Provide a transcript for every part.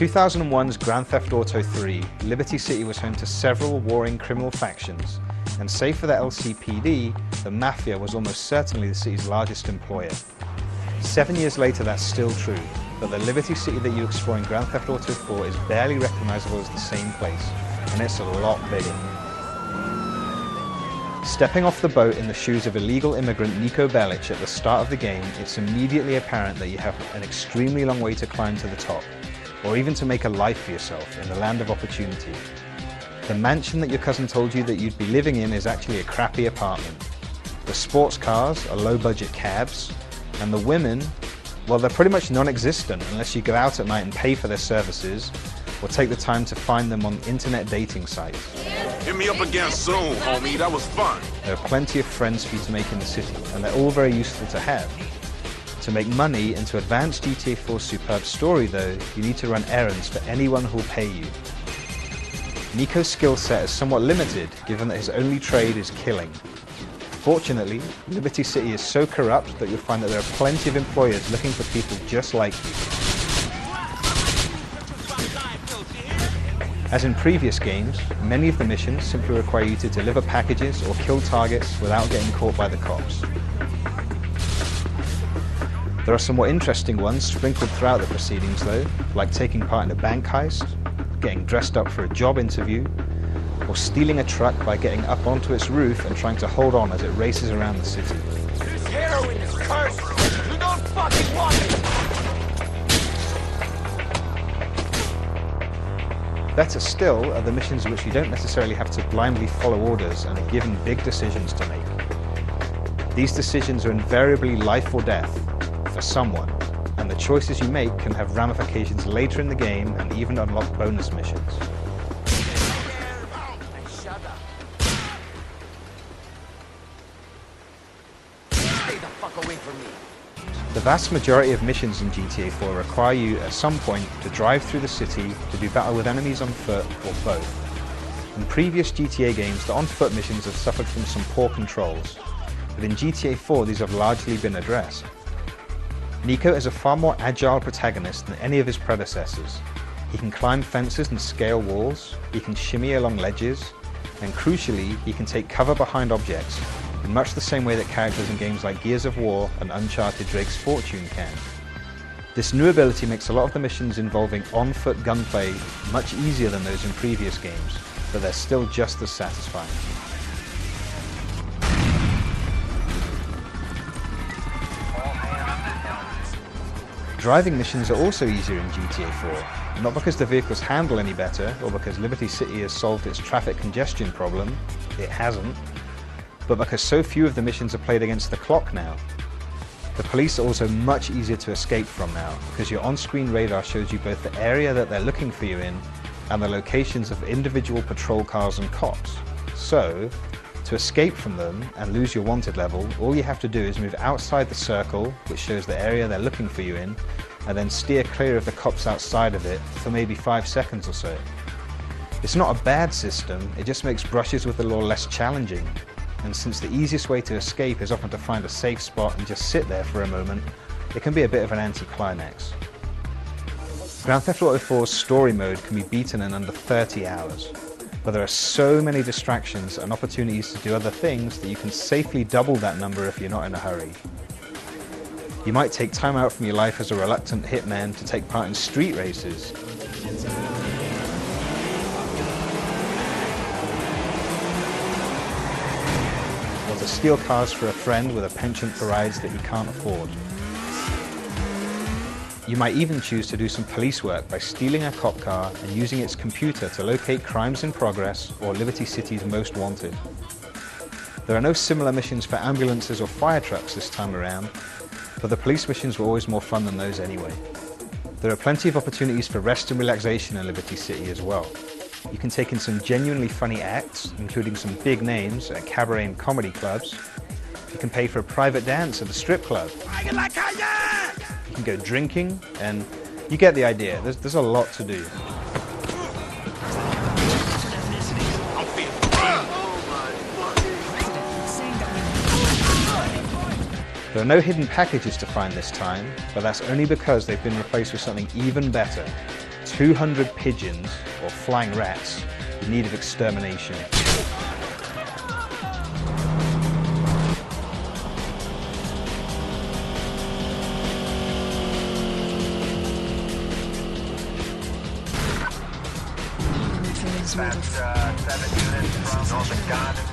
2001's Grand Theft Auto 3, Liberty City was home to several warring criminal factions, and save for the LCPD, the Mafia was almost certainly the city's largest employer. 7 years later, that's still true, but the Liberty City that you explore in Grand Theft Auto 4 is barely recognizable as the same place, and it's a lot bigger. Stepping off the boat in the shoes of illegal immigrant Niko Bellic at the start of the game, it's immediately apparent that you have an extremely long way to climb to the top, or even to make a life for yourself in the land of opportunity. The mansion that your cousin told you that you'd be living in is actually a crappy apartment. The sports cars are low-budget cabs, and the women, well, they're pretty much non-existent unless you go out at night and pay for their services, or take the time to find them on internet dating sites. Hit me up again soon, homie. That was fun. There are plenty of friends for you to make in the city, and they're all very useful to have. To make money and to advance GTA 4's superb story, though, you need to run errands for anyone who'll pay you. Niko's skill set is somewhat limited, given that his only trade is killing. Fortunately, Liberty City is so corrupt that you'll find that there are plenty of employers looking for people just like you. As in previous games, many of the missions simply require you to deliver packages or kill targets without getting caught by the cops. There are some more interesting ones sprinkled throughout the proceedings though, like taking part in a bank heist, getting dressed up for a job interview, or stealing a truck by getting up onto its roof and trying to hold on as it races around the city. This heroin is cursed! You don't fucking want it! Better still are the missions in which you don't necessarily have to blindly follow orders and are given big decisions to make. These decisions are invariably life or death for someone, and the choices you make can have ramifications later in the game and even unlock bonus missions. Stay the fuck away from me. The vast majority of missions in GTA 4 require you at some point to drive through the city to do battle with enemies on foot or both. In previous GTA games, the on-foot missions have suffered from some poor controls, but in GTA 4 these have largely been addressed. Niko is a far more agile protagonist than any of his predecessors. He can climb fences and scale walls, he can shimmy along ledges, and crucially, he can take cover behind objects, in much the same way that characters in games like Gears of War and Uncharted Drake's Fortune can. This new ability makes a lot of the missions involving on-foot gunplay much easier than those in previous games, but they're still just as satisfying. Driving missions are also easier in GTA 4, not because the vehicles handle any better or because Liberty City has solved its traffic congestion problem, it hasn't, but because so few of the missions are played against the clock now. The police are also much easier to escape from now, because your on-screen radar shows you both the area that they're looking for you in and the locations of individual patrol cars and cops. So, to escape from them and lose your wanted level, all you have to do is move outside the circle, which shows the area they're looking for you in, and then steer clear of the cops outside of it for maybe 5 seconds or so. It's not a bad system, it just makes brushes with the law less challenging. And since the easiest way to escape is often to find a safe spot and just sit there for a moment, it can be a bit of an anticlimax. Grand Theft Auto 4's story mode can be beaten in under 30 hours, but there are so many distractions and opportunities to do other things that you can safely double that number if you're not in a hurry. You might take time out from your life as a reluctant hitman to take part in street races. Or to steal cars for a friend with a penchant for rides that he can't afford. You might even choose to do some police work by stealing a cop car and using its computer to locate crimes in progress or Liberty City's most wanted. There are no similar missions for ambulances or fire trucks this time around, but the police missions were always more fun than those anyway. There are plenty of opportunities for rest and relaxation in Liberty City as well. You can take in some genuinely funny acts, including some big names at cabaret and comedy clubs. You can pay for a private dance at the strip club. You can go drinking, and you get the idea. There's a lot to do. There are no hidden packages to find this time, but that's only because they've been replaced with something even better. 200 pigeons, or flying rats, in need of extermination. That's 7 units from Northern Garden.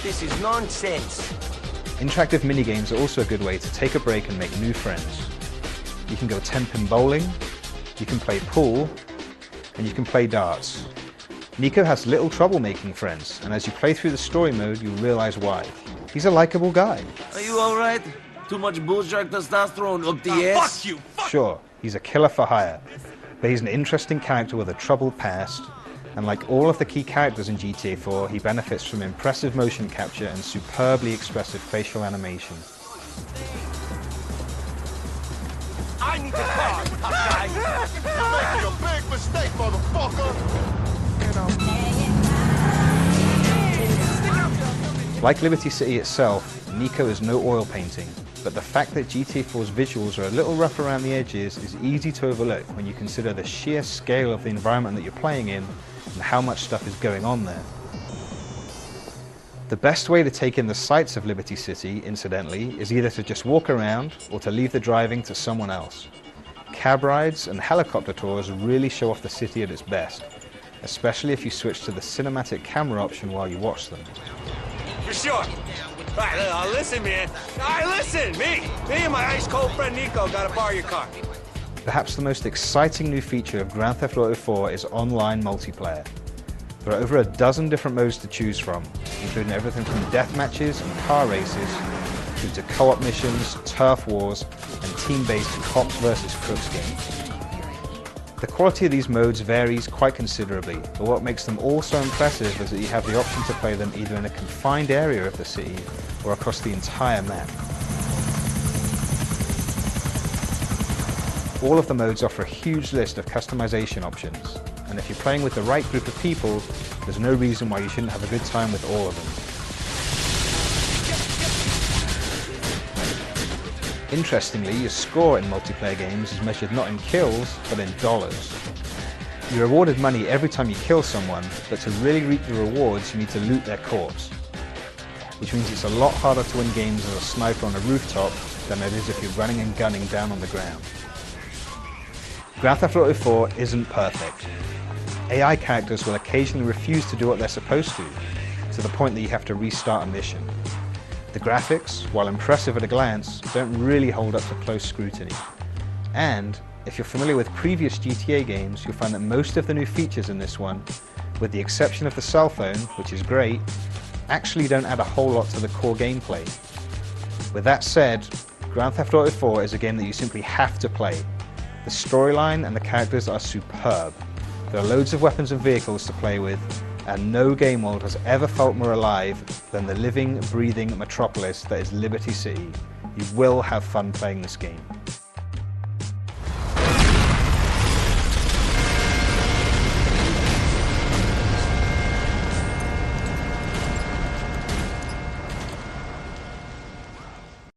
This is nonsense. Interactive minigames are also a good way to take a break and make new friends. You can go 10-pin bowling, you can play pool, and you can play darts. Nico has little trouble making friends, and as you play through the story mode, you'll realize why. He's a likable guy. Are you alright? Too much bullshark testosterone up the ass? Fuck you! Sure, he's a killer for hire, but he's an interesting character with a troubled past, and like all of the key characters in GTA 4, he benefits from impressive motion capture and superbly expressive facial animation. I need the car, tough guy! You're making a big mistake, motherfucker! Like Liberty City itself, Nico is no oil painting, but the fact that GTA 4's visuals are a little rough around the edges is easy to overlook when you consider the sheer scale of the environment that you're playing in and how much stuff is going on there. The best way to take in the sights of Liberty City, incidentally, is either to just walk around or to leave the driving to someone else. Cab rides and helicopter tours really show off the city at its best, especially if you switch to the cinematic camera option while you watch them. For sure. Alright, listen, man. Alright, listen, me and my ice-cold friend Nico gotta borrow your car. Perhaps the most exciting new feature of Grand Theft Auto 4 is online multiplayer. There are over a dozen different modes to choose from, including everything from death matches and car races, through to co-op missions, turf wars, and team-based cops versus crooks games. The quality of these modes varies quite considerably, but what makes them all so impressive is that you have the option to play them either in a confined area of the city or across the entire map. All of the modes offer a huge list of customization options, and if you're playing with the right group of people, there's no reason why you shouldn't have a good time with all of them. Interestingly, your score in multiplayer games is measured not in kills, but in dollars. You're rewarded money every time you kill someone, but to really reap the rewards you need to loot their corpse. Which means it's a lot harder to win games as a sniper on a rooftop than it is if you're running and gunning down on the ground. Grand Theft Auto 4 isn't perfect. AI characters will occasionally refuse to do what they're supposed to the point that you have to restart a mission. The graphics, while impressive at a glance, don't really hold up to close scrutiny. And, if you're familiar with previous GTA games, you'll find that most of the new features in this one, with the exception of the cell phone, which is great, actually don't add a whole lot to the core gameplay. With that said, Grand Theft Auto 4 is a game that you simply have to play. The storyline and the characters are superb. There are loads of weapons and vehicles to play with, and no game world has ever felt more alive than the living, breathing metropolis that is Liberty City. You will have fun playing this game.